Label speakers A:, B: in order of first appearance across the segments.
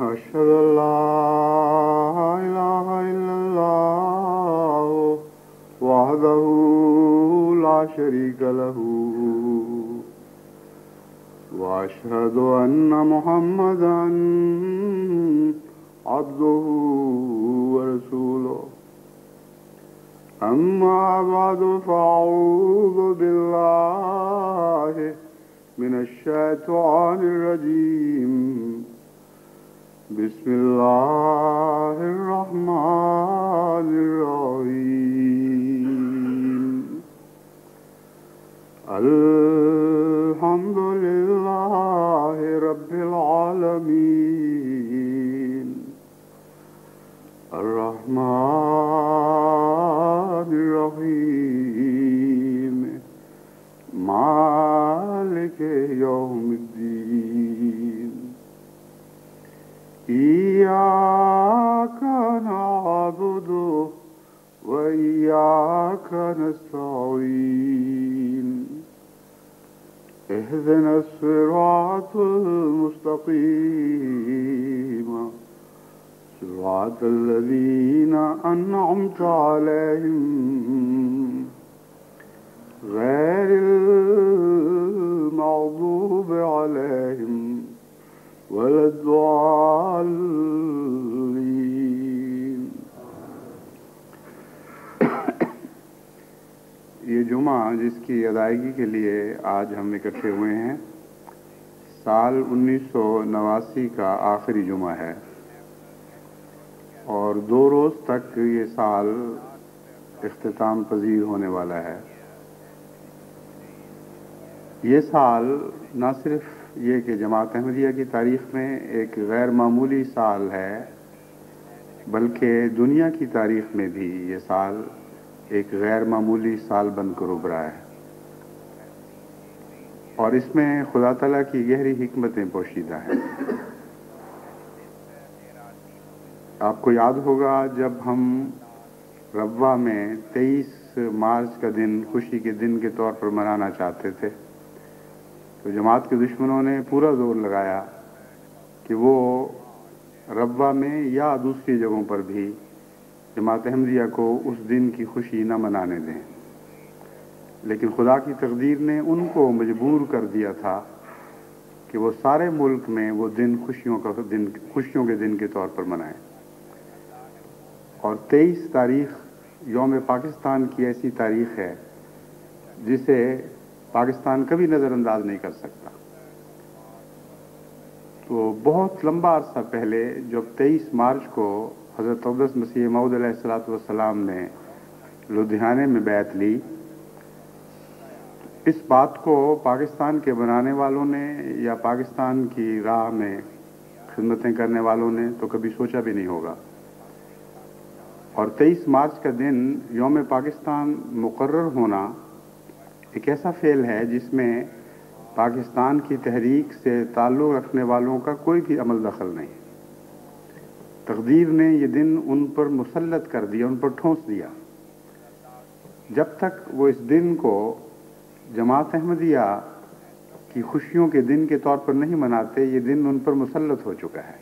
A: أشهد أن لا إله إلا الله وحده لا شريك له وأشهد أن محمدا عبده ورسوله أما بعد فأعوذ بالله من الشيطان الرجيم بسم الله الرحمن الرحيم الحمد لله رب العالمين الرحمن الرحيم مالك يوم الدين إياك نستعين اهدنا الصراط المستقيم صراط الذين أنعمت عليهم غير المغضوب عليهم ولا الضالين۔ یہ جمعہ جس کی ادائیگی کے لیے آج ہم اکٹھے ہوئے ہیں، سال 1989 کا آخری جمعہ ہے، اور 2 روز تک یہ سال اختتام پذیر ہونے والا ہے۔ یہ سال نہ صرف یہ کہ جماعت احمدیہ کی تاریخ میں ایک غیر معمولی سال ہے، بلکہ دنیا کی تاریخ میں بھی یہ سال ایک غیر معمولی سال بن کر ابھرا ہے، اور اس میں خدا تعالیٰ کی گہری حکمتیں پوشیدہ ہیں۔ آپ کو یاد ہوگا جب ہم ربوہ میں 23 مارچ کا دن خوشی کے دن کے طور پر منانا چاہتے تھے، تو جماعت کے دشمنوں نے پورا زور لگایا کہ وہ ربوہ میں یا دوسری جگہوں پر بھی جماعت احمدیہ کو اس دن کی خوشی نہ منانے دیں، لیکن خدا کی تقدیر نے ان کو مجبور کر دیا تھا کہ وہ سارے ملک میں وہ دن خوشیوں کے دن کے طور پر منائیں۔ اور 23 تاریخ یوم پاکستان کی ایسی تاریخ ہے جسے پاکستان کبھی نظر انداز نہیں کر سکتا۔ تو بہت لمبا عرصہ پہلے جب 23 مارچ کو حضرت اقدس مسیح موعود علیہ السلام نے لدھیانے میں بیعت لی، اس بات کو پاکستان کے بنانے والوں نے یا پاکستان کی راہ میں خدمتیں کرنے والوں نے تو کبھی سوچا بھی نہیں ہوگا۔ اور 23 مارچ کا دن یوم پاکستان مقرر ہونا ایک ایسا فعل ہے جس میں پاکستان کی تحریک سے تعلق رکھنے والوں کا کوئی بھی عمل دخل نہیں۔ تقدیر نے یہ دن ان پر مسلط کر دیا، ان پر ٹھونس دیا۔ جب تک وہ اس دن کو جماعت احمدیہ کی خوشیوں کے دن کے طور پر نہیں مناتے، یہ دن ان پر مسلط ہو چکا ہے۔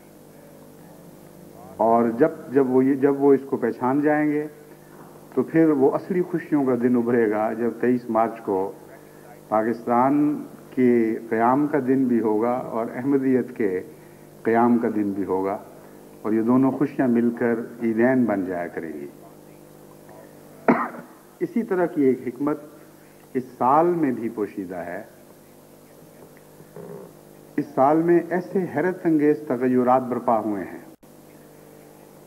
A: اور جب وہ اس کو پہچان جائیں گے تو پھر وہ اصلی خوشیوں کا دن ابھرے گا، جب 23 مارچ کو پاکستان کے قیام کا دن بھی ہوگا اور احمدیت کے قیام کا دن بھی ہوگا، اور یہ دونوں خوشیاں مل کر عیدین بن جایا کریں گی۔ اسی طرح کی ایک حکمت اس سال میں بھی پوشیدہ ہے۔ اس سال میں ایسے حیرت انگیز تغیرات برپا ہوئے ہیں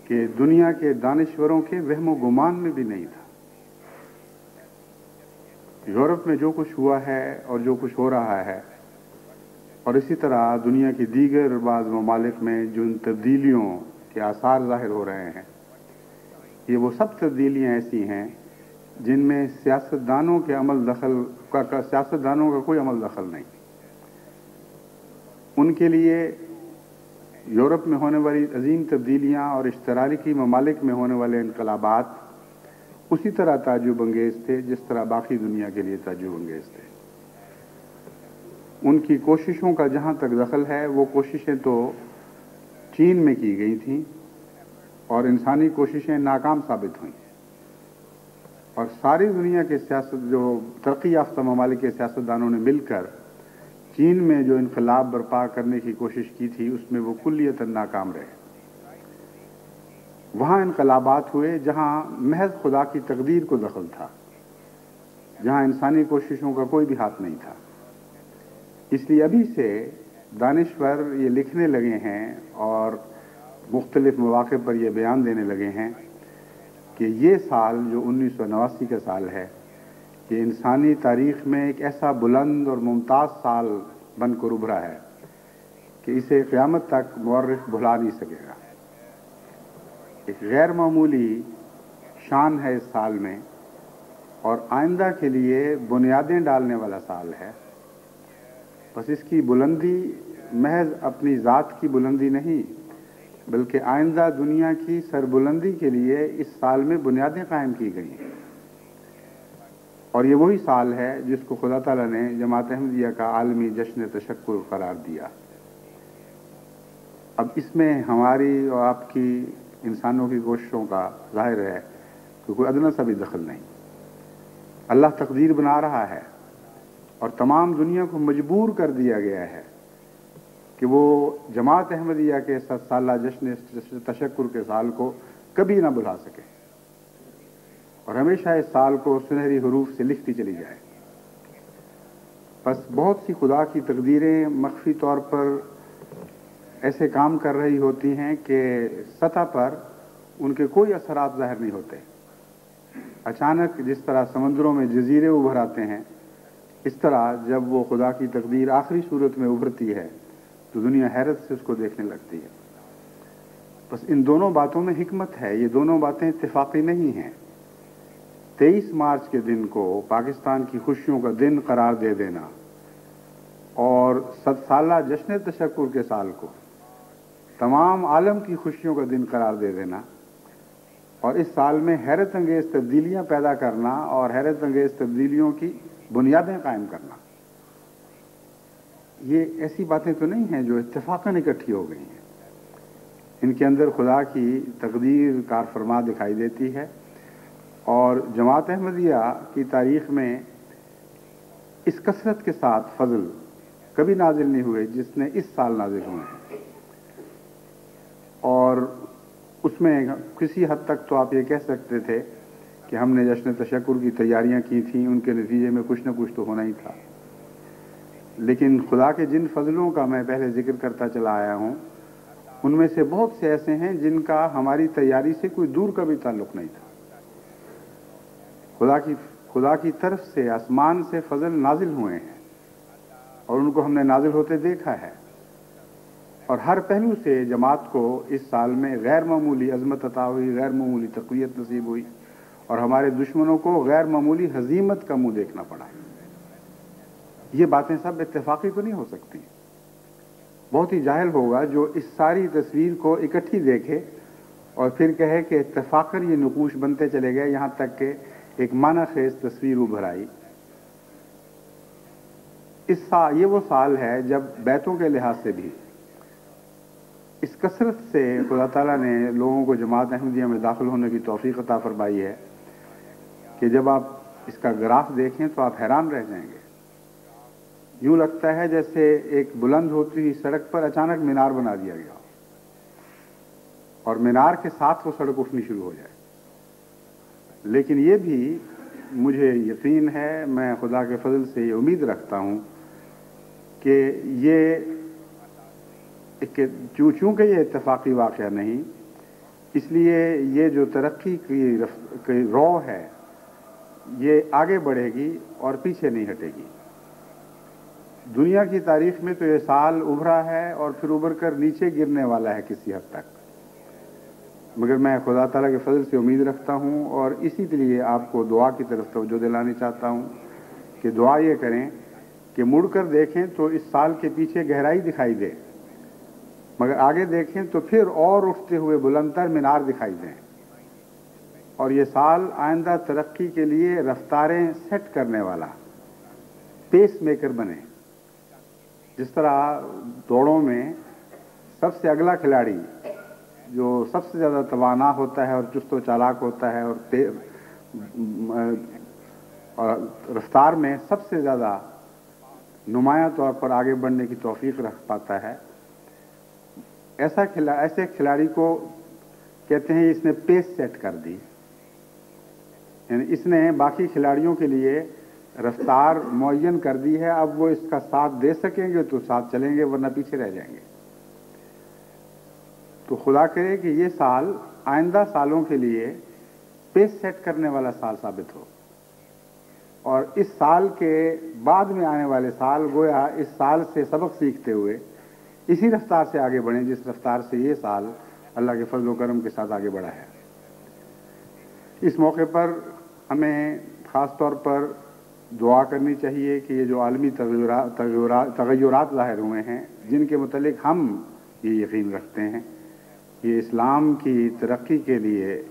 A: کہ دنیا کے دانشوروں کے وہم و گمان میں بھی نہیں تھا۔ یورپ میں جو کچھ ہوا ہے اور جو کچھ ہو رہا ہے، اور اسی طرح دنیا کی دیگر بعض ممالک میں جن تبدیلیوں کے آثار ظاہر ہو رہے ہیں، یہ وہ سب تبدیلیاں ایسی ہیں جن میں سیاستدانوں کا کوئی عمل دخل نہیں۔ ان کے لیے یورپ میں ہونے والی عظیم تبدیلیاں اور اشتراکی ممالک میں ہونے والے انقلابات اسی طرح تعجب انگیز تھے جس طرح باقی دنیا کے لیے تعجب انگیز تھے۔ ان کی کوششوں کا جہاں تک دخل ہے، وہ کوششیں تو چین میں کی گئی تھیں اور انسانی کوششیں ناکام ثابت ہوئیں، اور ساری دنیا کے جو ترقی یافتہ ممالک کے سیاستدانوں نے مل کر چین میں جو انقلاب برپا کرنے کی کوشش کی تھی، اس میں وہ کلیتاً ناکام رہے۔ وہاں انقلابات ہوئے جہاں محض خدا کی تقدیر کو دخل تھا، جہاں انسانی کوششوں کا کوئی بھی ہاتھ نہیں تھا۔ اس لیے ابھی سے دانشور یہ لکھنے لگے ہیں اور مختلف مواقع پر یہ بیان دینے لگے ہیں کہ یہ سال جو 1989 کا سال ہے، یہ انسانی تاریخ میں ایک ایسا بلند اور ممتاز سال بن کر ابھرا ہے کہ اسے قیامت تک مورخ بھلا نہیں سکے گا۔ ایک غیر معمولی شان ہے اس سال میں، اور آئندہ کے لیے بنیادیں ڈالنے والا سال ہے۔ بس اس کی بلندی محض اپنی ذات کی بلندی نہیں، بلکہ آئندہ دنیا کی سربلندی کے لیے اس سال میں بنیادیں قائم کی گئی ہیں۔ اور یہ وہی سال ہے جس کو خدا تعالیٰ نے جماعت احمدیہ کا عالمی جشن تشکر قرار دیا۔ اب اس میں ہماری اور آپ کی انسانوں کی کوششوں کا ظاہر ہے کہ کوئی ادنیٰ سا بھی دخل نہیں۔ اللہ تقدیر بنا رہا ہے اور تمام دنیا کو مجبور کر دیا گیا ہے کہ وہ جماعت احمدیہ کے 7 سالہ جشن تشکر کے سال کو کبھی نہ بھلا سکے اور ہمیشہ اس سال کو سنہری حروف سے لکھتی چلی جائے۔ بس بہت سی خدا کی تقدیریں مخفی طور پر ایسے کام کر رہی ہوتی ہیں کہ سطح پر ان کے کوئی اثرات ظاہر نہیں ہوتے۔ اچانک جس طرح سمندروں میں جزیرے ابھر آتے ہیں، اس طرح جب وہ خدا کی تقدیر آخری صورت میں ابھرتی ہے تو دنیا حیرت سے اس کو دیکھنے لگتی ہے۔ بس ان دونوں باتوں میں حکمت ہے، یہ دونوں باتیں اتفاقی نہیں ہیں۔ 23 مارچ کے دن کو پاکستان کی خوشیوں کا دن قرار دے دینا اور 7 سالہ جشن تشکر کے سال کو تمام عالم کی خوشیوں کا دن قرار دے دینا اور اس سال میں حیرت انگیز تبدیلیاں پیدا کرنا اور حیرت انگیز تبدیلیوں کی بنیادیں قائم کرنا، یہ ایسی باتیں تو نہیں ہیں جو اتفاقاً اکٹھی ہو گئی ہیں۔ ان کے اندر خدا کی تقدیر کار فرما دکھائی دیتی ہے اور جماعت احمدیہ کی تاریخ میں اس کثرت کے ساتھ فضل کبھی نازل نہیں ہوئے جس نے اس سال نازل ہوئے ہیں۔ اور اس میں کسی حد تک تو آپ یہ کہہ سکتے تھے کہ ہم نے جشن تشکر کی تیاریاں کی تھیں، ان کے نتیجے میں کچھ نہ کچھ تو ہونا ہی تھا، لیکن خدا کے جن فضلوں کا میں پہلے ذکر کرتا چلا آیا ہوں ان میں سے بہت سے ایسے ہیں جن کا ہماری تیاری سے کوئی دور کا بھی تعلق نہیں تھا۔ خدا کی طرف سے آسمان سے فضل نازل ہوئے ہیں اور ان کو ہم نے نازل ہوتے دیکھا ہے، اور ہر پہلو سے جماعت کو اس سال میں غیر معمولی عظمت عطا ہوئی، غیر معمولی تقویت نصیب ہوئی اور ہمارے دشمنوں کو غیر معمولی ہزیمت کا منہ دیکھنا پڑا۔ یہ باتیں سب اتفاقی تو نہیں ہو سکتی۔ بہت ہی جاہل ہوگا جو اس ساری تصویر کو اکٹھی دیکھے اور پھر کہے کہ اتفاقاً یہ نقوش بنتے چلے گئے یہاں تک کہ ایک معنی خیز تصویر ابھر آئی۔ یہ وہ سال ہے جب بیتوں کے لحاظ سے بھی اس کثرت سے خدا تعالیٰ نے لوگوں کو جماعت احمدیہ میں داخل ہونے کی توفیق عطا فرمائی ہے کہ جب آپ اس کا گراف دیکھیں تو آپ حیران رہ جائیں گے۔ یوں لگتا ہے جیسے ایک بلند ہوتی ہوئی سڑک پر اچانک مینار بنا دیا گیا اور مینار کے ساتھ وہ سڑک اٹھنی شروع ہو جائے۔ لیکن یہ بھی مجھے یقین ہے، میں خدا کے فضل سے یہ امید رکھتا ہوں کہ چونکہ یہ اتفاقی واقعہ نہیں، اس لیے یہ جو ترقی کی رو ہے یہ آگے بڑھے گی اور پیچھے نہیں ہٹے گی۔ دنیا کی تاریخ میں تو یہ سال ابھرا ہے اور پھر ابھر کر نیچے گرنے والا ہے کسی حد تک، مگر میں خدا تعالیٰ کے فضل سے امید رکھتا ہوں اور اسی لیے آپ کو دعا کی طرف توجہ دلانا چاہتا ہوں کہ دعا یہ کریں کہ مڑ کر دیکھیں تو اس سال کے پیچھے گہرائی دکھائی دے، مگر آگے دیکھیں تو پھر اور اٹھتے ہوئے بلندتر مینار دکھائی دیں، اور یہ سال آئندہ ترقی کے لیے رفتاریں سیٹ کرنے والا پیس میکر بنے۔ جس طرح دوڑوں میں سب سے اگلا کھلاڑی جو سب سے زیادہ توانا ہوتا ہے اور چست و چالاک ہوتا ہے اور رفتار میں سب سے زیادہ نمایاں طور پر آگے بڑھنے کی توفیق رکھ پاتا ہے، ایسے کھلاڑی کو کہتے ہیں اس نے پیس سیٹ کر دی، یعنی اس نے باقی کھلاڑیوں کے لیے رفتار معین کر دی ہے۔ اب وہ اس کا ساتھ دے سکیں گے تو ساتھ چلیں گے ورنہ پیچھے رہ جائیں گے۔ تو خدا کرے کہ یہ سال آئندہ سالوں کے لیے پیس سیٹ کرنے والا سال ثابت ہو، اور اس سال کے بعد میں آنے والے سال گویا اس سال سے سبق سیکھتے ہوئے اسی رفتار سے آگے بڑھیں جس رفتار سے یہ سال اللہ کے فضل و کرم کے ساتھ آگے بڑھا ہے۔ اس موقع پر ہمیں خاص طور پر دعا کرنی چاہیے کہ یہ جو عالمی تغیرات ظاہر ہوئے ہیں جن کے متعلق ہم یہ یقین رکھتے ہیں یہ اسلام کی ترقی کے لیے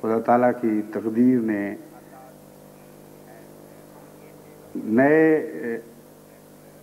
A: خدا تعالیٰ کی تقدیر نے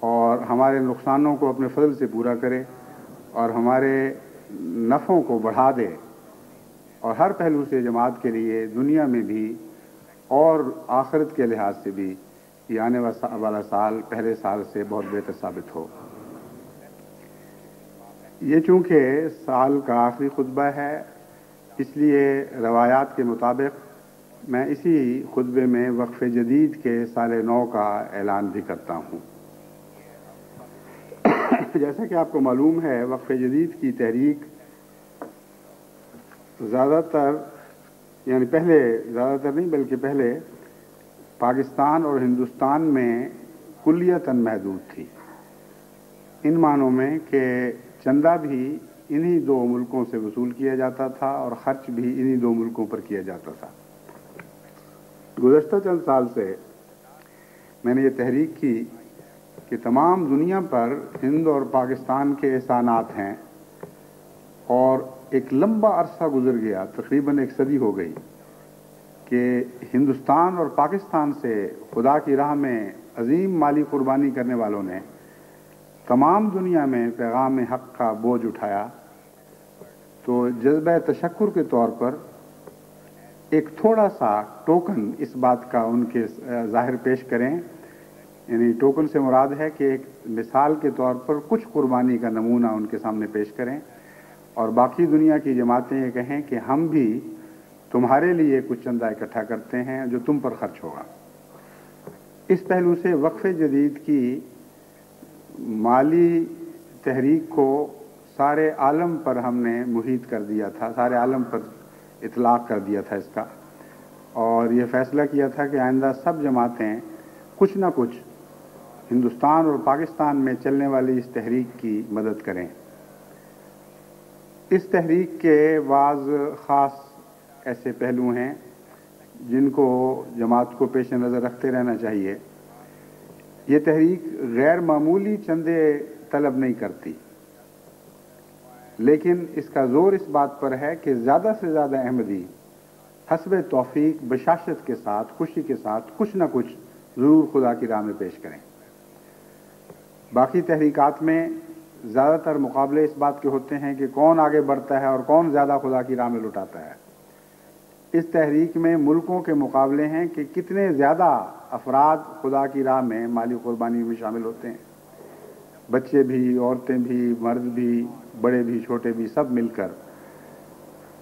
A: اور ہمارے نقصانوں کو اپنے فضل سے پورا کرے اور ہمارے نفعوں کو بڑھا دے، اور ہر پہلو سے جماعت کے لیے دنیا میں بھی اور آخرت کے لحاظ سے بھی یہ آنے والا سال پہلے سال سے بہت بہتر ثابت ہو۔ یہ چونکہ سال کا آخری خطبہ ہے، اس لیے روایات کے مطابق میں اسی خطبے میں وقف جدید کے سال نو کا اعلان بھی کرتا ہوں۔ جیسا کہ آپ کو معلوم ہے، وقف جدید کی تحریک زیادہ تر نہیں بلکہ پہلے پاکستان اور ہندوستان میں کلیتاً محدود تھی، ان معنوں میں کہ چندہ بھی انہی دو ملکوں سے وصول کیا جاتا تھا اور خرچ بھی انہی دو ملکوں پر کیا جاتا تھا۔ گزشتہ چند سال سے میں نے یہ تحریک کی کہ تمام دنیا پر ہند اور پاکستان کے احسانات ہیں، اور ایک لمبا عرصہ گزر گیا، تقریباً ایک صدی ہو گئی، کہ ہندوستان اور پاکستان سے خدا کی راہ میں عظیم مالی قربانی کرنے والوں نے تمام دنیا میں پیغام حق کا بوجھ اٹھایا، تو جذبہ تشکر کے طور پر ایک تھوڑا سا ٹوکن اس بات کا ان کے ظاہر پیش کریں، یعنی ٹوکن سے مراد ہے کہ ایک مثال کے طور پر کچھ قربانی کا نمونہ ان کے سامنے پیش کریں، اور باقی دنیا کی جماعتیں یہ کہیں کہ ہم بھی تمہارے لیے کچھ چندہ اکٹھا کرتے ہیں جو تم پر خرچ ہوگا۔ اس پہلو سے وقف جدید کی مالی تحریک کو سارے عالم پر ہم نے محیط کر دیا تھا، سارے عالم پر اطلاق کر دیا تھا اس کا، اور یہ فیصلہ کیا تھا کہ آئندہ سب جماعتیں کچھ نہ کچھ ہندوستان اور پاکستان میں چلنے والی اس تحریک کی مدد کریں۔ اس تحریک کے بعض خاص ایسے پہلو ہیں جن کو جماعت کو پیش نظر رکھتے رہنا چاہیے۔ یہ تحریک غیر معمولی چندے طلب نہیں کرتی، لیکن اس کا زور اس بات پر ہے کہ زیادہ سے زیادہ احمدی حسب توفیق بشاشت کے ساتھ، خوشی کے ساتھ کچھ نہ کچھ ضرور خدا کی راہ میں پیش کریں۔ باقی تحریکات میں زیادہ تر مقابلے اس بات کے ہوتے ہیں کہ کون آگے بڑھتا ہے اور کون زیادہ خدا کی راہ میں لٹاتا ہے۔ اس تحریک میں ملکوں کے مقابلے ہیں کہ کتنے زیادہ افراد خدا کی راہ میں مالی قربانی میں شامل ہوتے ہیں، بچے بھی، عورتیں بھی، مرد بھی، بڑے بھی، چھوٹے بھی، سب مل کر۔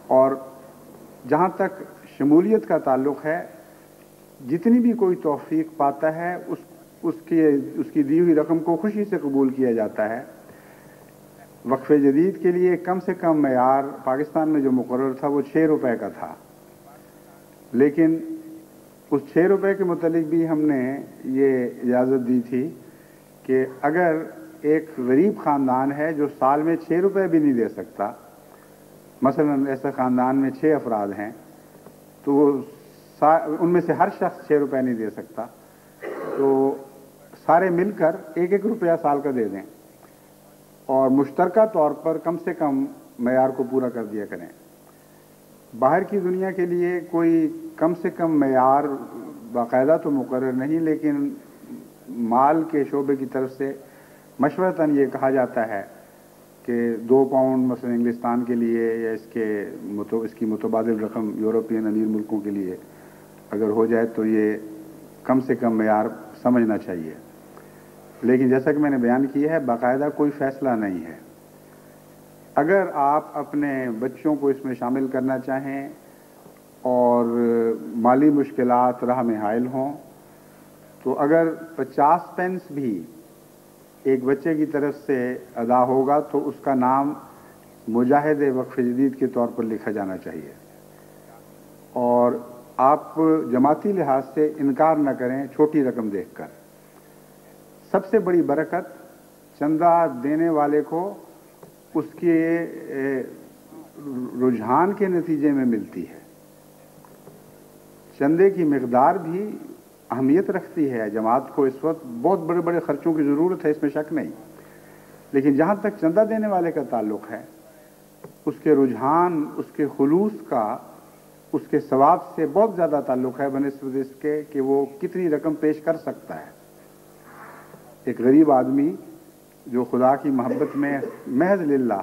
A: اور جہاں تک شمولیت کا تعلق ہے، جتنی بھی کوئی توفیق پاتا ہے اس کی دی ہوئی رقم کو خوشی سے قبول کیا جاتا ہے۔ وقف جدید کے لیے کم سے کم معیار پاکستان میں جو مقرر تھا وہ 6 روپے کا تھا، لیکن اس 6 روپے کے متعلق بھی ہم نے یہ اجازت دی تھی کہ اگر ایک غریب خاندان ہے جو سال میں 6 روپے بھی نہیں دے سکتا، مثلا ایسے خاندان میں 6 افراد ہیں، تو وہ ان میں سے ہر شخص 6 روپے نہیں دے سکتا، تو سارے مل کر 1 روپیہ سال کا دے دیں اور مشترکہ طور پر کم سے کم معیار کو پورا کر دیا کریں۔ باہر کی دنیا کے لیے کوئی کم سے کم معیار باقاعدہ تو مقرر نہیں، لیکن مال کے شعبے کی طرف سے مشورتاً یہ کہا جاتا ہے کہ 2 پاؤنڈ مثلا انگلستان کے لیے یا اس کی متبادل رقم یورپین امیر ملکوں کے لیے اگر ہو جائے تو یہ کم سے کم معیار سمجھنا چاہیے۔ لیکن جیسا کہ میں نے بیان کیا ہے، باقاعدہ کوئی فیصلہ نہیں ہے۔ اگر آپ اپنے بچوں کو اس میں شامل کرنا چاہیں اور مالی مشکلات راہ میں حائل ہوں، تو اگر 50 پینس بھی ایک بچے کی طرف سے ادا ہوگا تو اس کا نام مجاہد وقف جدید کے طور پر لکھا جانا چاہیے، اور آپ جماعتی لحاظ سے انکار نہ کریں چھوٹی رقم دیکھ کر۔ سب سے بڑی برکت چندہ دینے والے کو اس کے رجحان کے نتیجے میں ملتی ہے۔ چندے کی مقدار بھی اہمیت رکھتی ہے۔ جماعت کو اس وقت بہت بڑے بڑے خرچوں کی ضرورت ہے، اس میں شک نہیں، لیکن جہاں تک چندہ دینے والے کا تعلق ہے، اس کے رجحان، اس کے خلوص کا، اس کے ثواب سے بہت زیادہ تعلق ہے بنسبت اس کے کہ وہ کتنی رقم پیش کر سکتا ہے۔ ایک غریب آدمی جو خدا کی محبت میں محض للہ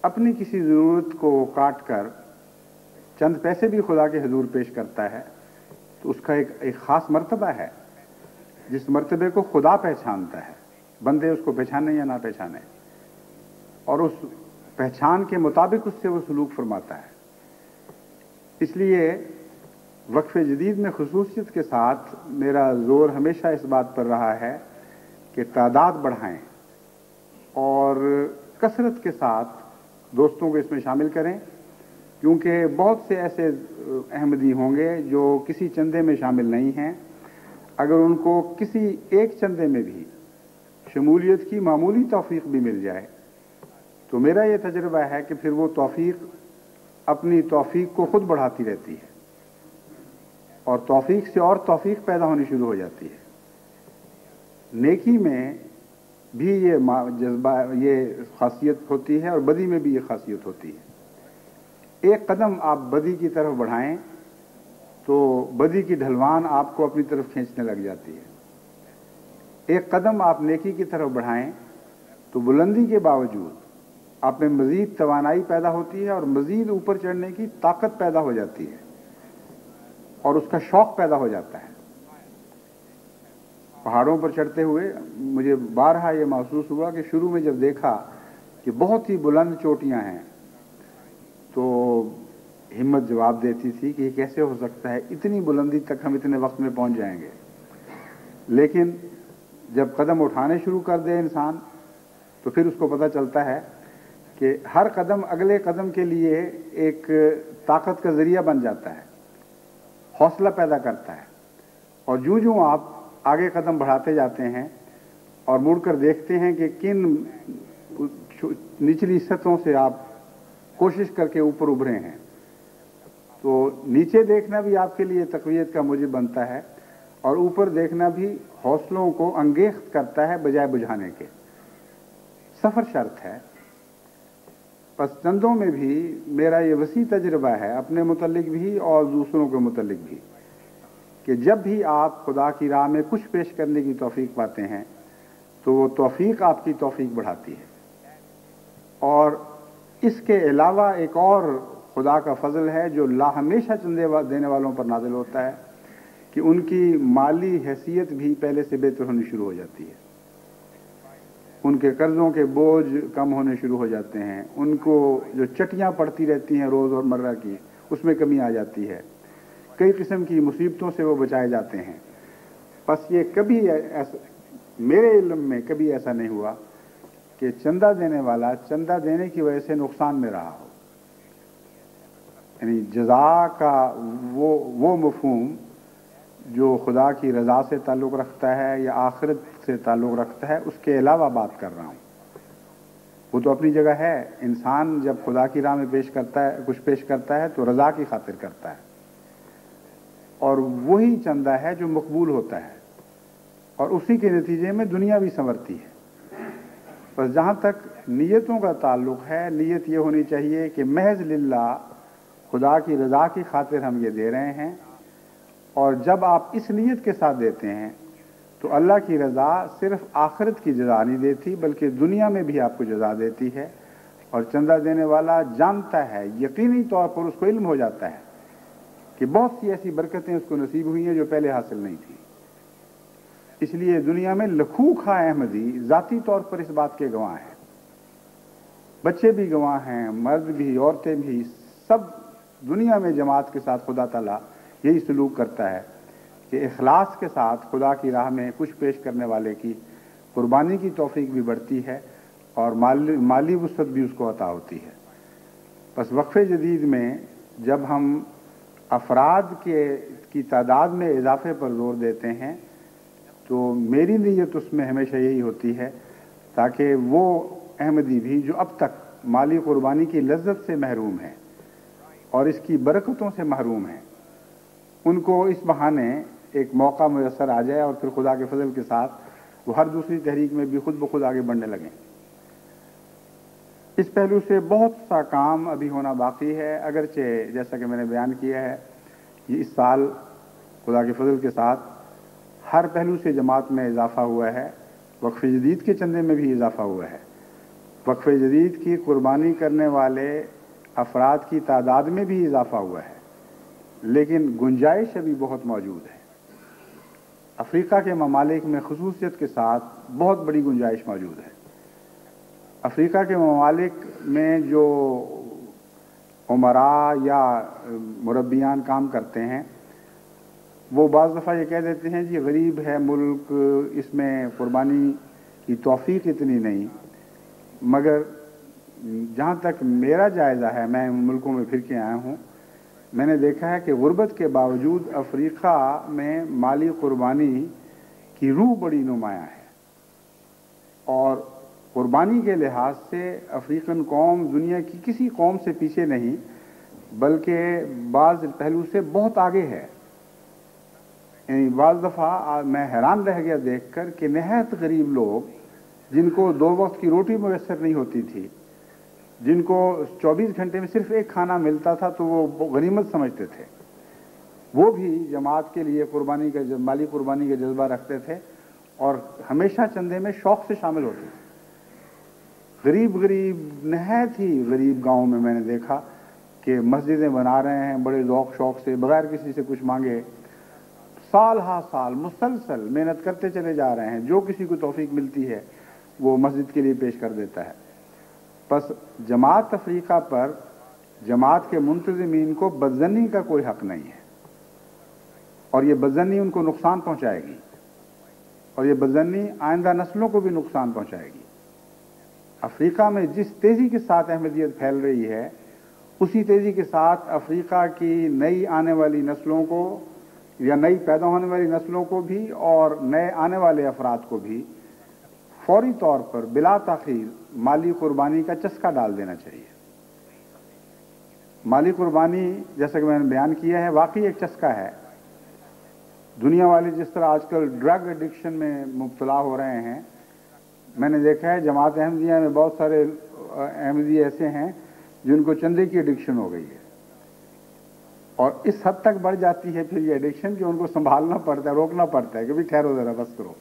A: اپنی کسی ضرورت کو کاٹ کر چند پیسے بھی خدا کے حضور پیش کرتا ہے تو اس کا ایک خاص مرتبہ ہے جس مرتبے کو خدا پہچانتا ہے، بندے اس کو پہچانے یا نہ پہچانے، اور اس پہچان کے مطابق اس سے وہ سلوک فرماتا ہے۔ اس لیے وقف جدید میں خصوصیت کے ساتھ میرا زور ہمیشہ اس بات پر رہا ہے کہ تعداد بڑھائیں اور کثرت کے ساتھ دوستوں کو اس میں شامل کریں، کیونکہ بہت سے ایسے احمدی ہوں گے جو کسی چندے میں شامل نہیں ہیں۔ اگر ان کو کسی ایک چندے میں بھی شمولیت کی معمولی توفیق بھی مل جائے تو میرا یہ تجربہ ہے کہ پھر وہ توفیق اپنی توفیق کو خود بڑھاتی رہتی ہے اور توفیق سے اور توفیق پیدا ہونی شروع ہو جاتی ہے۔ نیکی میں بھی یہ جذبہ، یہ خاصیت ہوتی ہے اور بدی میں بھی یہ خاصیت ہوتی ہے۔ ایک قدم آپ بدی کی طرف بڑھائیں تو بدی کی ڈھلوان آپ کو اپنی طرف کھینچنے لگ جاتی ہے۔ ایک قدم آپ نیکی کی طرف بڑھائیں تو بلندی کے باوجود آپ میں مزید توانائی پیدا ہوتی ہے اور مزید اوپر چڑھنے کی طاقت پیدا ہو جاتی ہے اور اس کا شوق پیدا ہو جاتا ہے۔ پہاڑوں پر چڑھتے ہوئے مجھے بارہا یہ محسوس ہوا کہ شروع میں جب دیکھا کہ بہت ہی بلند چوٹیاں ہیں تو ہمت جواب دیتی تھی کہ یہ کیسے ہو سکتا ہے، اتنی بلندی تک ہم اتنے وقت میں پہنچ جائیں گے۔ لیکن جب قدم اٹھانے شروع کر دے انسان تو پھر اس کو پتہ چلتا ہے کہ ہر قدم اگلے قدم کے لیے ایک طاقت کا ذریعہ بن جاتا ہے، حوصلہ پیدا کرتا ہے، اور جوں آپ آگے قدم بڑھاتے جاتے ہیں اور مڑ کر دیکھتے ہیں کہ کن نچلی سطحوں سے آپ کوشش کر کے اوپر ابھرے ہیں، تو نیچے دیکھنا بھی آپ کے لیے تقویت کا موجب بنتا ہے اور اوپر دیکھنا بھی حوصلوں کو انگیخت کرتا ہے بجائے بجھانے کے۔ سفر شرط ہے۔ پس چندوں میں بھی میرا یہ وسیع تجربہ ہے، اپنے متعلق بھی اور دوسروں کے متعلق بھی، کہ جب بھی آپ خدا کی راہ میں کچھ پیش کرنے کی توفیق پاتے ہیں تو وہ توفیق آپ کی توفیق بڑھاتی ہے۔ اور اس کے علاوہ ایک اور خدا کا فضل ہے جو ہمیشہ چندے دینے والوں پر نازل ہوتا ہے کہ ان کی مالی حیثیت بھی پہلے سے بہتر ہونی شروع ہو جاتی ہے، ان کے قرضوں کے بوجھ کم ہونے شروع ہو جاتے ہیں، ان کو جو چٹیاں پڑتی رہتی ہیں روز اور مرہ کی اس میں کمی آ جاتی ہے، کئی قسم کی مصیبتوں سے وہ بچائے جاتے ہیں۔ بس یہ کبھی ایسا میرے علم میں کبھی ایسا نہیں ہوا کہ چندہ دینے والا چندہ دینے کی وجہ سے نقصان میں رہا ہو۔ یعنی جزا کا وہ مفہوم جو خدا کی رضا سے تعلق رکھتا ہے یا آخرت سے تعلق رکھتا ہے اس کے علاوہ بات کر رہا ہوں۔ وہ تو اپنی جگہ ہے، انسان جب خدا کی راہ میں کچھ پیش کرتا ہے تو رضا کی خاطر کرتا ہے، اور وہی چندہ ہے جو مقبول ہوتا ہے اور اسی کے نتیجے میں دنیا بھی سنورتی ہے۔ بس جہاں تک نیتوں کا تعلق ہے، نیت یہ ہونی چاہیے کہ محض للہ خدا کی رضا کی خاطر ہم یہ دے رہے ہیں، اور جب آپ اس نیت کے ساتھ دیتے ہیں تو اللہ کی رضا صرف آخرت کی جزا نہیں دیتی بلکہ دنیا میں بھی آپ کو جزا دیتی ہے، اور چندہ دینے والا جانتا ہے، یقینی طور پر اس کو علم ہو جاتا ہے کہ بہت سی ایسی برکتیں اس کو نصیب ہوئی ہیں جو پہلے حاصل نہیں تھیں۔ اس لیے دنیا میں لکھوں خواہ احمدی ذاتی طور پر اس بات کے گواہ ہیں، بچے بھی گواہ ہیں، مرد بھی، عورتیں بھی، سب دنیا میں جماعت کے ساتھ خدا تعالیٰ یہی سلوک کرتا ہے کہ اخلاص کے ساتھ خدا کی راہ میں کچھ پیش کرنے والے کی قربانی کی توفیق بھی بڑھتی ہے اور مالی وسعت بھی اس کو عطا ہوتی ہے۔ بس وقف جدید میں جب ہم افراد کی تعداد میں اضافے پر زور دیتے ہیں تو میری نیت اس میں ہمیشہ یہی ہوتی ہے تاکہ وہ احمدی بھی جو اب تک مالی قربانی کی لذت سے محروم ہیں اور اس کی برکتوں سے محروم ہیں، ان کو اس بہانے ایک موقع میسر آ جائے اور پھر خدا کے فضل کے ساتھ وہ ہر دوسری تحریک میں بھی خود بخود آگے بڑھنے لگیں۔ اس پہلو سے بہت سا کام ابھی ہونا باقی ہے، اگرچہ جیسا کہ میں نے بیان کیا ہے یہ اس سال خدا کے فضل کے ساتھ ہر پہلو سے جماعت میں اضافہ ہوا ہے، وقف جدید کے چندے میں بھی اضافہ ہوا ہے، وقف جدید کی قربانی کرنے والے افراد کی تعداد میں بھی اضافہ ہوا ہے، لیکن گنجائش ابھی بہت موجود ہے۔ افریقہ کے ممالک میں خصوصیت کے ساتھ بہت بڑی گنجائش موجود ہے۔ افریقہ کے ممالک میں جو عمراء یا مربیان کام کرتے ہیں وہ بعض دفعہ یہ کہہ دیتے ہیں جی غریب ہے ملک، اس میں قربانی کی توفیق اتنی نہیں، مگر جہاں تک میرا جائزہ ہے، میں ان ملکوں میں پھر کے آیا ہوں، میں نے دیکھا ہے کہ غربت کے باوجود افریقہ میں مالی قربانی کی روح بڑی نمایاں ہے، اور قربانی کے لحاظ سے افریقن قوم دنیا کی کسی قوم سے پیچھے نہیں بلکہ بعض پہلو سے بہت آگے ہے۔ یعنی بعض دفعہ میں حیران رہ گیا دیکھ کر کہ نہایت غریب لوگ جن کو 2 وقت کی روٹی میسر نہیں ہوتی تھی، جن کو 24 گھنٹے میں صرف ایک کھانا ملتا تھا تو وہ غنیمت سمجھتے تھے، وہ بھی جماعت کے لیے قربانی کا مالی قربانی کا جذبہ رکھتے تھے اور ہمیشہ چندے میں شوق سے شامل ہوتے تھے۔ غریب نہایت ہی غریب گاؤں میں نے دیکھا کہ مسجدیں بنا رہے ہیں بڑے ذوق شوق سے، بغیر کسی سے کچھ مانگے، سال ہا سال مسلسل محنت کرتے چلے جا رہے ہیں، جو کسی کو توفیق ملتی ہے وہ مسجد کے لیے پیش کر دیتا ہے۔ پس جماعت افریقہ پر جماعت کے منتظمین کو بدظنی کا کوئی حق نہیں ہے، اور یہ بدظنی ان کو نقصان پہنچائے گی، اور یہ بدظنی آئندہ نسلوں کو بھی نقصان پہنچائے گی۔ افریقہ میں جس تیزی کے ساتھ احمدیت پھیل رہی ہے، اسی تیزی کے ساتھ افریقہ کی نئی آنے والی نسلوں کو یا نئی پیدا ہونے والی نسلوں کو بھی اور نئے آنے والے افراد کو بھی فوری طور پر بلا تاخیر مالی قربانی کا چسکا ڈال دینا چاہیے۔ مالی قربانی جیسا کہ میں نے بیان کیا ہے واقعی ایک چسکا ہے۔ دنیا والے جس طرح آج کل ڈرگ ایڈکشن میں مبتلا ہو رہے ہیں، میں نے دیکھا ہے جماعت احمدیہ میں بہت سارے احمدی ایسے ہیں جن کو چندے کی ایڈکشن ہو گئی ہے، اور اس حد تک بڑھ جاتی ہے پھر یہ ایڈکشن کہ ان کو سنبھالنا پڑتا ہے، روکنا پڑتا ہے کہ بھی ٹھہرو ذرا، بس کرو،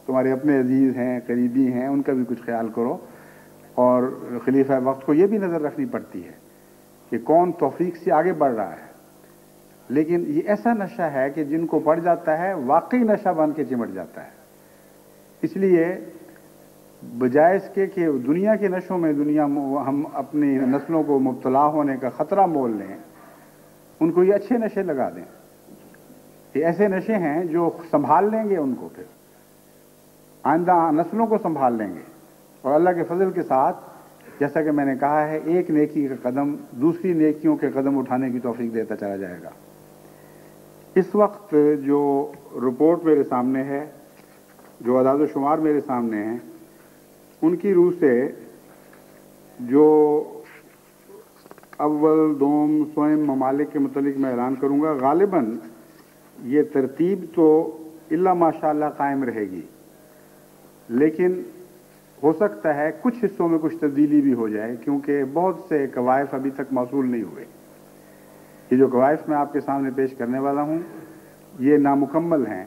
A: تمہارے اپنے عزیز ہیں، قریبی ہیں، ان کا بھی کچھ خیال کرو۔ اور خلیفہ وقت کو یہ بھی نظر رکھنی پڑتی ہے کہ کون توفیق سے آگے بڑھ رہا ہے۔ لیکن یہ ایسا نشہ ہے کہ جن کو پڑ جاتا ہے واقعی نشہ بن کے چمٹ جاتا ہے۔ اس لیے بجائے اس کے کہ دنیا کے نشوں میں ہم اپنی نسلوں کو مبتلا ہونے کا خطرہ مول لیں، ان کو یہ اچھے نشے لگا دیں۔ یہ ایسے نشے ہیں جو سنبھال لیں گے ان کو، پھر آئندہ نسلوں کو سنبھال لیں گے، اور اللہ کے فضل کے ساتھ جیسا کہ میں نے کہا ہے ایک نیکی کا قدم دوسری نیکیوں کے قدم اٹھانے کی توفیق دیتا چلا جائے گا۔ اس وقت جو رپورٹ میرے سامنے ہے، جو اعداد و شمار میرے سامنے ہیں، ان کی روح سے جو اول دوم سوئم ممالک کے متعلق میں اعلان کروں گا، غالباً یہ ترتیب تو الا ماشاء اللہ قائم رہے گی، لیکن ہو سکتا ہے کچھ حصوں میں کچھ تبدیلی بھی ہو جائے، کیونکہ بہت سے قوائف ابھی تک موصول نہیں ہوئے۔ یہ جو قوائف میں آپ کے سامنے پیش کرنے والا ہوں یہ نامکمل ہیں،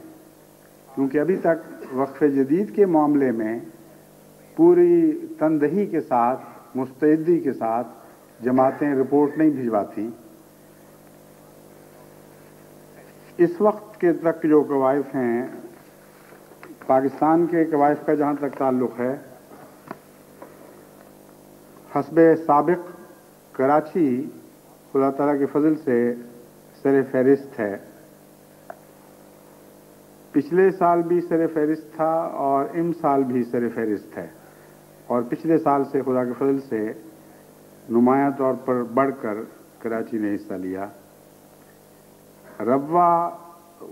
A: کیونکہ ابھی تک وقف جدید کے معاملے میں پوری تندہی کے ساتھ، مستعدی کے ساتھ جماعتیں رپورٹ نہیں بھجواتی۔ اس وقت کے تک جو قوائف ہیں، پاکستان کے قوائف کا جہاں تک تعلق ہے، حسب سابق کراچی خدا تعالیٰ کے فضل سے سر فہرست ہے۔ پچھلے سال بھی سر فہرست تھا اور ان سال بھی سر فہرست ہے، اور پچھلے سال سے خدا کے فضل سے نمایاں طور پر بڑھ کر کراچی نے حصہ لیا۔ ربوہ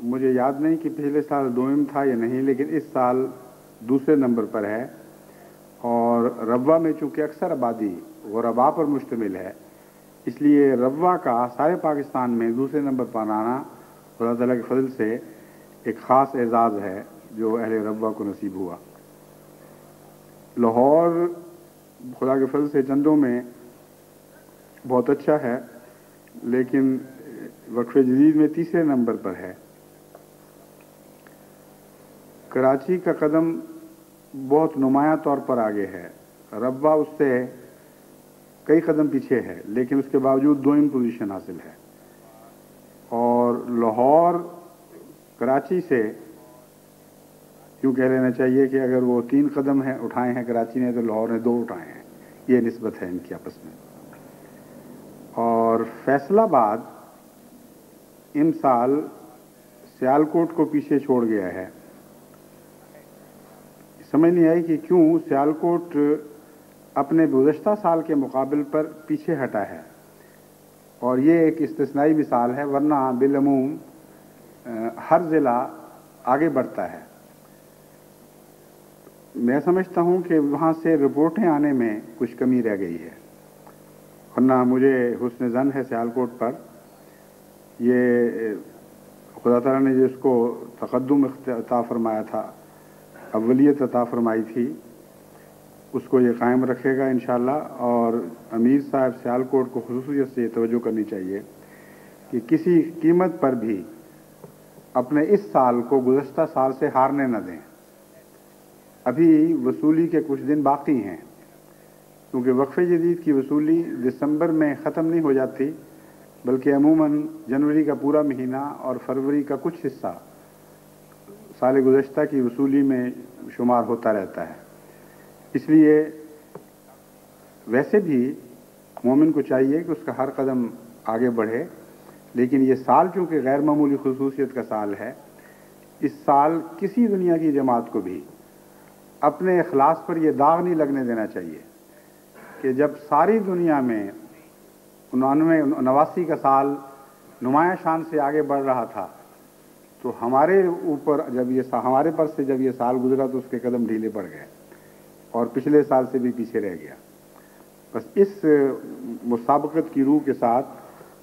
A: مجھے یاد نہیں کہ پچھلے سال دوم تھا یا نہیں، لیکن اس سال دوسرے نمبر پر ہے، اور ربوہ میں چونکہ اکثر آبادی غرباء پر مشتمل ہے، اس لیے ربوہ کا سارے پاکستان میں دوسرے نمبر پر آنا خدا تعالیٰ کے فضل سے ایک خاص اعزاز ہے جو اہل ربوہ کو نصیب ہوا۔ لاہور خدا کے فضل سے چندوں میں بہت اچھا ہے، لیکن وقف جدید میں تیسرے نمبر پر ہے۔ کراچی کا قدم بہت نمایاں طور پر آگے ہے. ربوہ اس سے کئی قدم پیچھے ہے، لیکن اس کے باوجود دوئم پوزیشن حاصل ہے. اور لاہور کراچی سے یوں کہہ لینا چاہیے کہ اگر وہ 3 قدم اٹھائے ہیں کراچی نے، تو لاہور نے 2 اٹھائے ہیں. یہ نسبت ہے ان کی آپس میں. اور فیصل آباد ان سال سیالکوٹ کو پیچھے چھوڑ گیا ہے. سمجھ نہیں آئی کہ کیوں سیالکوٹ اپنے گزشتہ سال کے مقابل پر پیچھے ہٹا ہے. اور یہ ایک استثنائی مثال ہے، ورنہ بالعموم ہر ضلع آگے بڑھتا ہے. میں سمجھتا ہوں کہ وہاں سے رپورٹیں آنے میں کچھ کمی رہ گئی ہے، ورنہ مجھے حسن ظن ہے سیالکوٹ پر. یہ خدا تعالیٰ نے جس کو تقدم عطا فرمایا تھا، اولیت عطا فرمائی تھی، اس کو یہ قائم رکھے گا انشاءاللہ. اور امیر صاحب سیالکوٹ کو خصوصیت سے یہ توجہ کرنی چاہیے کہ کسی قیمت پر بھی اپنے اس سال کو گزشتہ سال سے ہارنے نہ دیں. ابھی وصولی کے کچھ دن باقی ہیں، کیونکہ وقف جدید کی وصولی دسمبر میں ختم نہیں ہو جاتی، بلکہ عموماً جنوری کا پورا مہینہ اور فروری کا کچھ حصہ سال گزشتہ کی وصولی میں شمار ہوتا رہتا ہے. اس لیے ویسے بھی مومن کو چاہیے کہ اس کا ہر قدم آگے بڑھے، لیکن یہ سال چونکہ غیر معمولی خصوصیت کا سال ہے، اس سال کسی دنیا کی جماعت کو بھی اپنے اخلاص پر یہ داغ نہیں لگنے دینا چاہیے کہ جب ساری دنیا میں 89 کا سال نمایاں شان سے آگے بڑھ رہا تھا، تو ہمارے اوپر ہمارے پر سے جب یہ سال گزرا تو اس کے قدم ڈھیلے پڑ گئے اور پچھلے سال سے بھی پیچھے رہ گیا. بس اس مسابقت کی روح کے ساتھ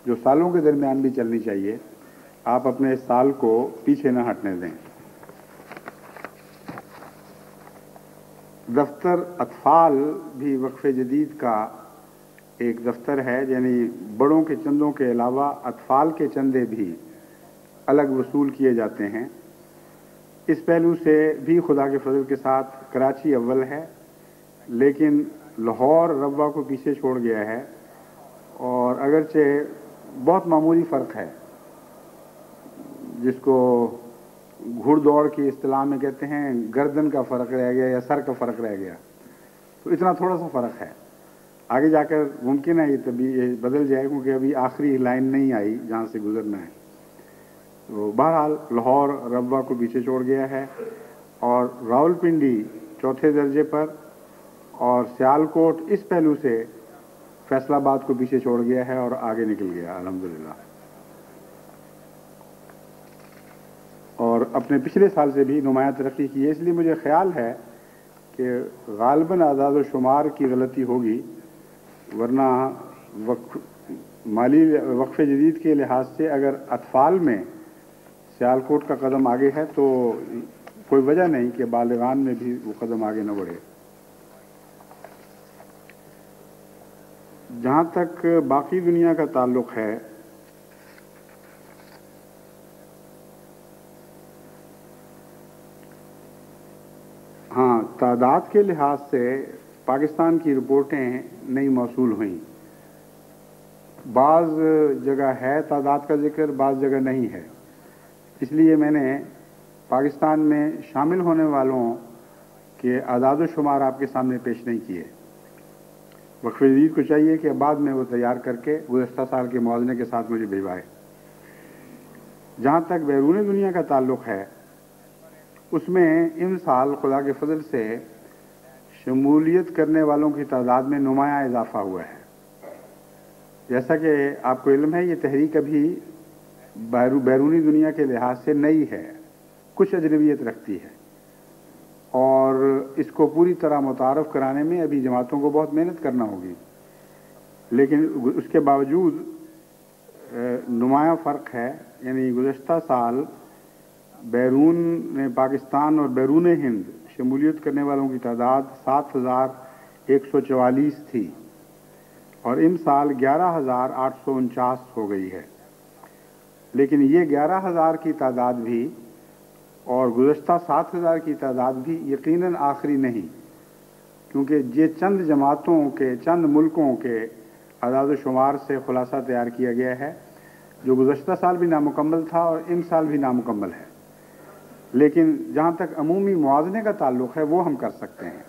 A: جو سالوں کے درمیان بھی چلنی چاہیے، آپ اپنے اس سال کو پیچھے نہ ہٹنے دیں. دفتر اطفال بھی وقف جدید کا ایک دفتر ہے، یعنی بڑوں کے چندوں کے علاوہ اطفال کے چندے بھی الگ وصول کیے جاتے ہیں. اس پہلو سے بھی خدا کے فضل کے ساتھ کراچی اول ہے، لیکن لاہور ربوہ کو پیچھے چھوڑ گیا ہے. اور اگرچہ بہت معمولی فرق ہے، جس کو گھڑ دوڑ کی اصطلاح میں کہتے ہیں گردن کا فرق رہ گیا یا سر کا فرق رہ گیا، تو اتنا تھوڑا سا فرق ہے. آگے جا کر ممکن ہے یہ بدل جائے، کیونکہ ابھی آخری لائن نہیں آئی جہاں سے گزرنا ہے. تو بہرحال لاہور ربوہ کو پیچھے چھوڑ گیا ہے، اور راولپنڈی 4تھے درجے پر، اور سیالکوٹ اس پہلو سے فیصل آباد کو پیچھے چھوڑ گیا ہے اور آگے نکل گیا الحمدللہ. اور اپنے پچھلے سال سے بھی نمایاں ترقی کی ہے. اس لیے مجھے خیال ہے کہ غالباً اعداد و شمار کی غلطی ہوگی، ورنہ مالی وقف جدید کے لحاظ سے اگر اطفال میں سیالکوٹ کا قدم آگے ہے تو کوئی وجہ نہیں کہ بالغان میں بھی وہ قدم آگے نہ بڑھے. جہاں تک باقی دنیا کا تعلق ہے، ہاں، تعداد کے لحاظ سے پاکستان کی رپورٹیں نہیں موصول ہوئیں. بعض جگہ ہے تعداد کا ذکر، بعض جگہ نہیں ہے. اس لیے میں نے پاکستان میں شامل ہونے والوں کے اعداد و شمار آپ کے سامنے پیش نہیں کیے. وقف جدید کو چاہیے کہ بعد میں وہ تیار کر کے گزشتہ سال کے موازنے کے ساتھ مجھے بھیجوائے. جہاں تک بیرون دنیا کا تعلق ہے، اس میں ان سال خدا کے فضل سے شمولیت کرنے والوں کی تعداد میں نمایاں اضافہ ہوا ہے. جیسا کہ آپ کو علم ہے، یہ تحریک ابھی بیرونی دنیا کے لحاظ سے نئی ہے، کچھ اجنبیت رکھتی ہے، اور اس کو پوری طرح متعارف کرانے میں ابھی جماعتوں کو بہت محنت کرنا ہوگی. لیکن اس کے باوجود نمایاں فرق ہے. یعنی گزشتہ سال بیرون پاکستان اور بیرون ہند شمولیت کرنے والوں کی تعداد 7,144 تھی، اور ان سال 11,849 ہو گئی ہے. لیکن یہ 11,000 کی تعداد بھی اور گزشتہ 7,000 کی تعداد بھی یقیناً آخری نہیں، کیونکہ یہ چند جماعتوں کے، چند ملکوں کے اعداد و شمار سے خلاصہ تیار کیا گیا ہے، جو گزشتہ سال بھی نامکمل تھا اور ان سال بھی نامکمل ہے، لیکن جہاں تک عمومی موازنے کا تعلق ہے وہ ہم کر سکتے ہیں۔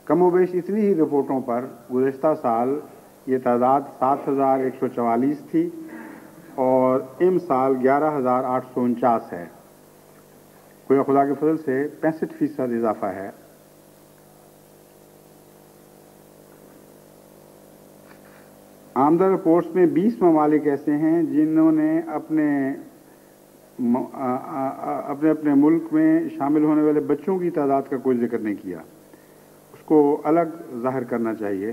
A: کم و بیش اتنی ہی رپورٹوں پر گزشتہ سال یہ تعداد 7,144 تھی اور ان سال 11,849 ہے، کوئی خدا کے فضل سے 65% اضافہ ہے۔ آمدہ رپورٹس میں 20 ممالک ایسے ہیں جنہوں نے اپنے ملک میں شامل ہونے والے بچوں کی تعداد کا کوئی ذکر نہیں کیا، اس کو الگ ظاہر کرنا چاہیے۔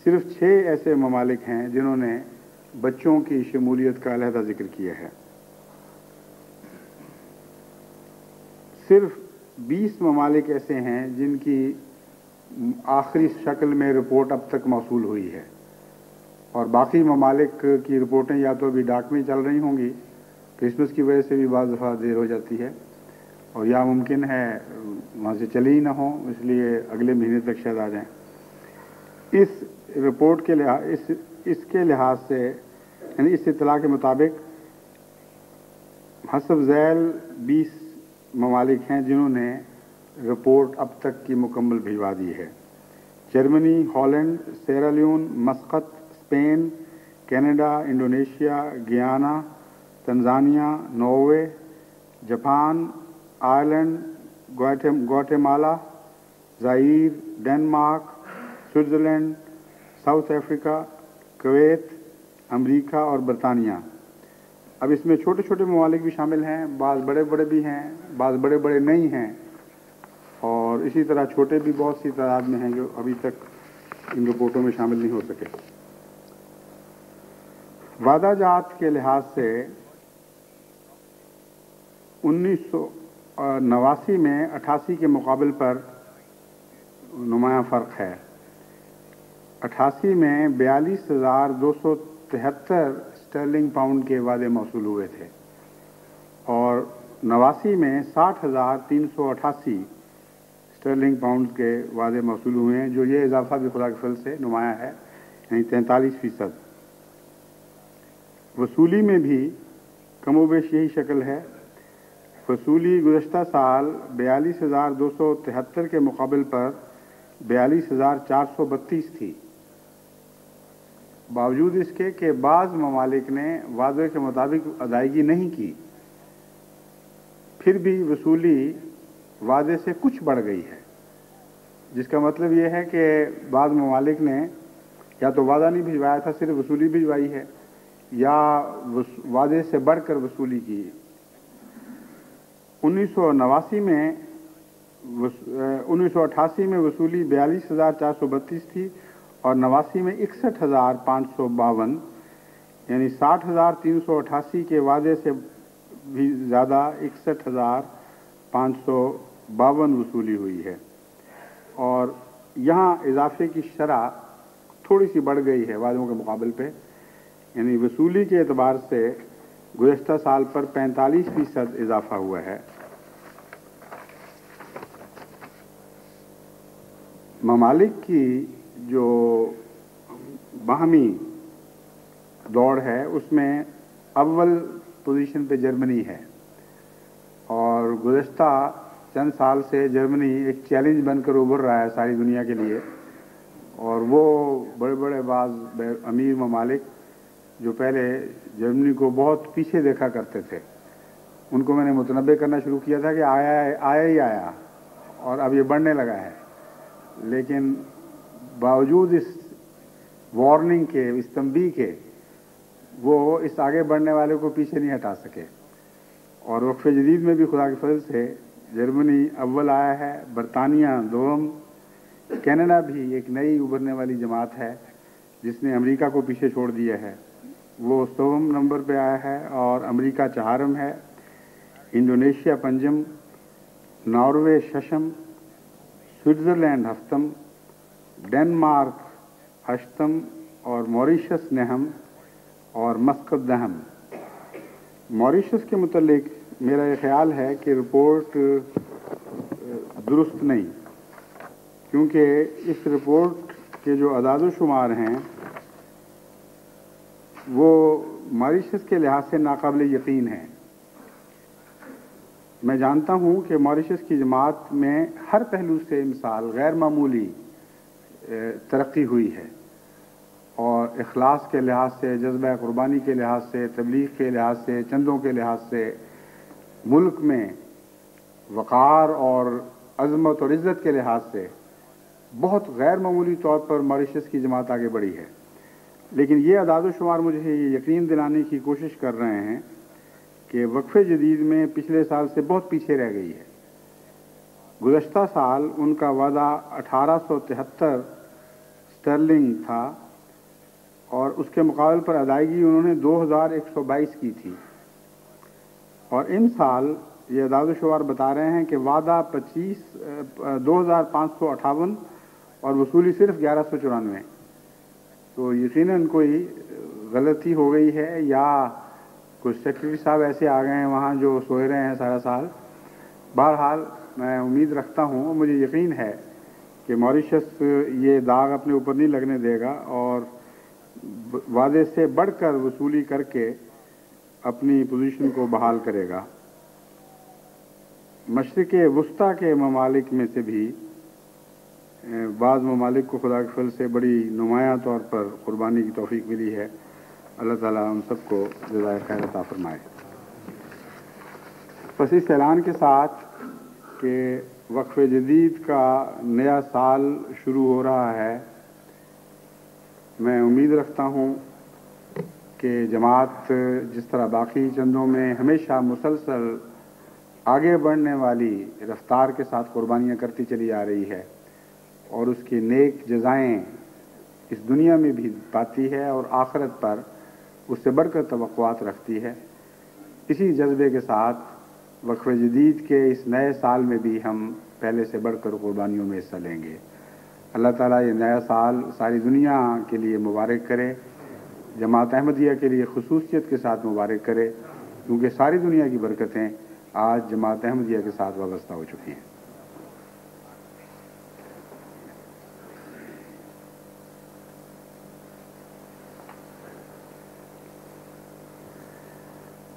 A: صرف 6 ایسے ممالک ہیں جنہوں نے بچوں کی شمولیت کا علیحدہ ذکر کیا ہے۔ صرف 20 ممالک ایسے ہیں جن کی آخری شکل میں رپورٹ اب تک موصول ہوئی ہے، اور باقی ممالک کی رپورٹیں یا تو ابھی ڈاک میں چل رہی ہوں گی، کرسمس کی وجہ سے بھی بعض دفعہ دیر ہو جاتی ہے، اور یا ممکن ہے وہاں سے چلی ہی نہ ہوں، اس لیے اگلے مہینے تک شاید آ جائیں۔ اس رپورٹ کے لحاظ اس کے لحاظ سے، یعنی اس اطلاع کے مطابق حسب ذیل 20 ممالک ہیں جنہوں نے رپورٹ اب تک کی مکمل بھجوا دی ہے: Germany, Holland, Sierra Leone, Muscat, Spain, Canada, Indonesia, Guyana, Tanzania, Norway, Japan, Ireland, Guatemala, Zaire, Denmark, Switzerland, South Africa, Kuwait, America اور برطانیہ۔ اب اس میں چھوٹے چھوٹے ممالک بھی شامل ہیں، بعض بڑے بڑے بھی ہیں، بعض بڑے بڑے نہیں ہیں، اور اسی طرح چھوٹے بھی بہت سی تعداد میں ہیں جو ابھی تک ان رپورٹوں میں شامل نہیں ہو سکے۔ وعدہ جات کے لحاظ سے 1989 میں 88 کے مقابل پر نمایاں فرق ہے۔ 88 میں 42,273 اسٹرلنگ پاؤنڈ کے وعدے موصول ہوئے تھے، اور 89 میں 60,388 اسٹرلنگ پاؤنڈ کے وعدے موصول ہوئے ہیں، جو یہ اضافہ بھی خدا کے فضل سے نمایاں ہے، یعنی 43%۔ وصولی میں بھی کم و بیش یہی شکل ہے۔ وصولی گزشتہ سال 42,273 کے مقابل پر 42,432 تھی، باوجود اس کے کہ بعض ممالک نے وعدے کے مطابق ادائیگی نہیں کی، پھر بھی وصولی وعدے سے کچھ بڑھ گئی ہے، جس کا مطلب یہ ہے کہ بعض ممالک نے یا تو وعدہ نہیں بھجوایا تھا، صرف وصولی بھجوائی ہے، یا وعدے سے بڑھ کر وصولی کی۔ 1989 میں 1988 میں وصولی 42,432 تھی اور 89 میں 61,552، یعنی 60,388 کے وعدے سے بھی زیادہ 61,552 وصولی ہوئی ہے، اور یہاں اضافے کی شرح تھوڑی سی بڑھ گئی ہے وعدوں کے مقابل پہ، یعنی وصولی کے اعتبار سے گزشتہ سال پر 45% اضافہ ہوا ہے۔ ممالک کی جو باہمی دوڑ ہے اس میں اول پوزیشن پہ جرمنی ہے، اور گزشتہ چند سال سے جرمنی ایک چیلنج بن کر ابھر رہا ہے ساری دنیا کے لیے، اور وہ بڑے بڑے بعض امیر ممالک جو پہلے جرمنی کو بہت پیچھے دیکھا کرتے تھے، ان کو میں نے متنبع کرنا شروع کیا تھا کہ آیا ہی آیا اور اب یہ بڑھنے لگا ہے، لیکن باوجود اس وارننگ کے، اس تنبیہ کے، وہ اس آگے بڑھنے والے کو پیچھے نہیں ہٹا سکے، اور وقف جدید میں بھی خدا کے فضل سے جرمنی اول آیا ہے، برطانیہ دوم، کینیڈا بھی ایک نئی ابھرنے والی جماعت ہے جس نے امریکہ کو پیچھے چھوڑ دیا ہے، وہ 100 نمبر پہ آیا ہے، اور امریکہ 4 ہے، انڈونیشیا 5، ناروے 6، سوئٹزرلینڈ 7، ڈنمارک 8، اور موریشس 9 اور مسقط 10۔ موریشس کے متعلق میرا یہ خیال ہے کہ رپورٹ درست نہیں، کیونکہ اس رپورٹ کے جو اعداد و شمار ہیں وہ ماریشس کے لحاظ سے ناقابل یقین ہیں۔ میں جانتا ہوں کہ ماریشس کی جماعت میں ہر پہلو سے مثال غیر معمولی ترقی ہوئی ہے، اور اخلاص کے لحاظ سے، جذبہ قربانی کے لحاظ سے، تبلیغ کے لحاظ سے، چندوں کے لحاظ سے ملک میں وقار اور عظمت اور عزت کے لحاظ سے بہت غیر معمولی طور پر ماریشس کی جماعت آگے بڑھی ہے۔ لیکن یہ اعداد و شمار مجھے یہ یقین دلانے کی کوشش کر رہے ہیں کہ وقف جدید میں پچھلے سال سے بہت پیچھے رہ گئی ہے۔ گزشتہ سال ان کا وعدہ 1873 اسٹرلنگ تھا، اور اس کے مقابل پر ادائیگی انہوں نے 2122 کی تھی، اور ان سال یہ اعداد و شمار بتا رہے ہیں کہ وعدہ 2558 اور وصولی صرف 1194۔ تو یقیناً کوئی غلطی ہو گئی ہے، یا کچھ سیکرٹری صاحب ایسے آ گئے ہیں وہاں جو سوئے رہے ہیں سارا سال۔ بہرحال میں امید رکھتا ہوں، مجھے یقین ہے کہ ماریشس یہ داغ اپنے اوپر نہیں لگنے دے گا، اور وعدے سے بڑھ کر وصولی کر کے اپنی پوزیشن کو بحال کرے گا۔ مشرق وسطیٰ کے ممالک میں سے بھی بعض ممالک کو خدا کے فضل سے بڑی نمایاں طور پر قربانی کی توفیق ملی ہے۔ اللہ تعالیٰ ان سب کو جزائے خیر عطا فرمائے۔ بس اس اعلان کے ساتھ کہ وقف جدید کا نیا سال شروع ہو رہا ہے، میں امید رکھتا ہوں کہ جماعت جس طرح باقی چندوں میں ہمیشہ مسلسل آگے بڑھنے والی رفتار کے ساتھ قربانیاں کرتی چلی آ رہی ہے، اور اس کی نیک جزائیں اس دنیا میں بھی پاتی ہے اور آخرت پر اس سے بڑھ کر توقعات رکھتی ہے، اسی جذبے کے ساتھ وقف جدید کے اس نئے سال میں بھی ہم پہلے سے بڑھ کر قربانیوں میں حصہ لیں گے۔ اللہ تعالیٰ یہ نیا سال ساری دنیا کے لیے مبارک کرے، جماعت احمدیہ کے لیے خصوصیت کے ساتھ مبارک کرے، کیونکہ ساری دنیا کی برکتیں آج جماعت احمدیہ کے ساتھ وابستہ ہو چکی ہیں۔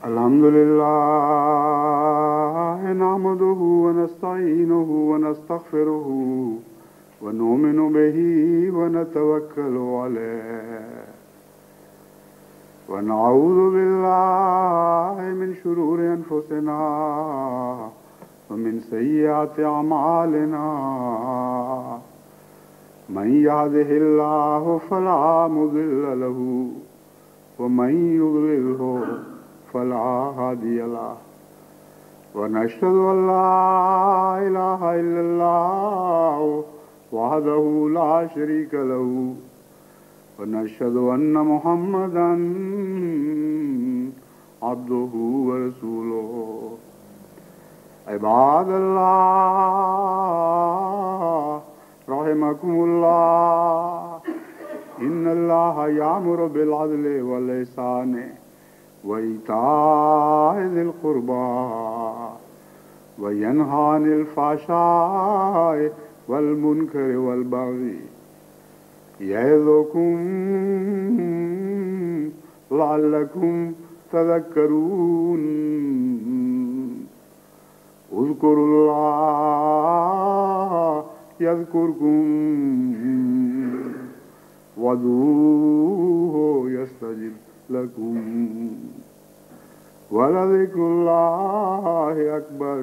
A: الحمدللہ نحمدہ ونستعینہ ونستغفرہ ونؤمن بہ ونتوکل علیہ ونعوذ باللہ من شرور انفسنا ومن سیئات اعمالنا من یہدہ اللہ فلا مضل لہ ومن یضللہ فلا ہادی لہ ونشہد ان لا الہ الا اللہ وحدہ لا شریک لہ ونشہد ان محمدا عبدہ ورسولہ۔ عباد اللہ رحمکم اللہ، ان اللہ یامر بالعدل والاحسان وإيتاء ذي القربى وينهى عن الفحشاء والمنكر والبغي يعظكم لعلكم تذكرون۔ اذكروا الله يذكركم وادعوه يستجب لكم ولذكر الله أكبر۔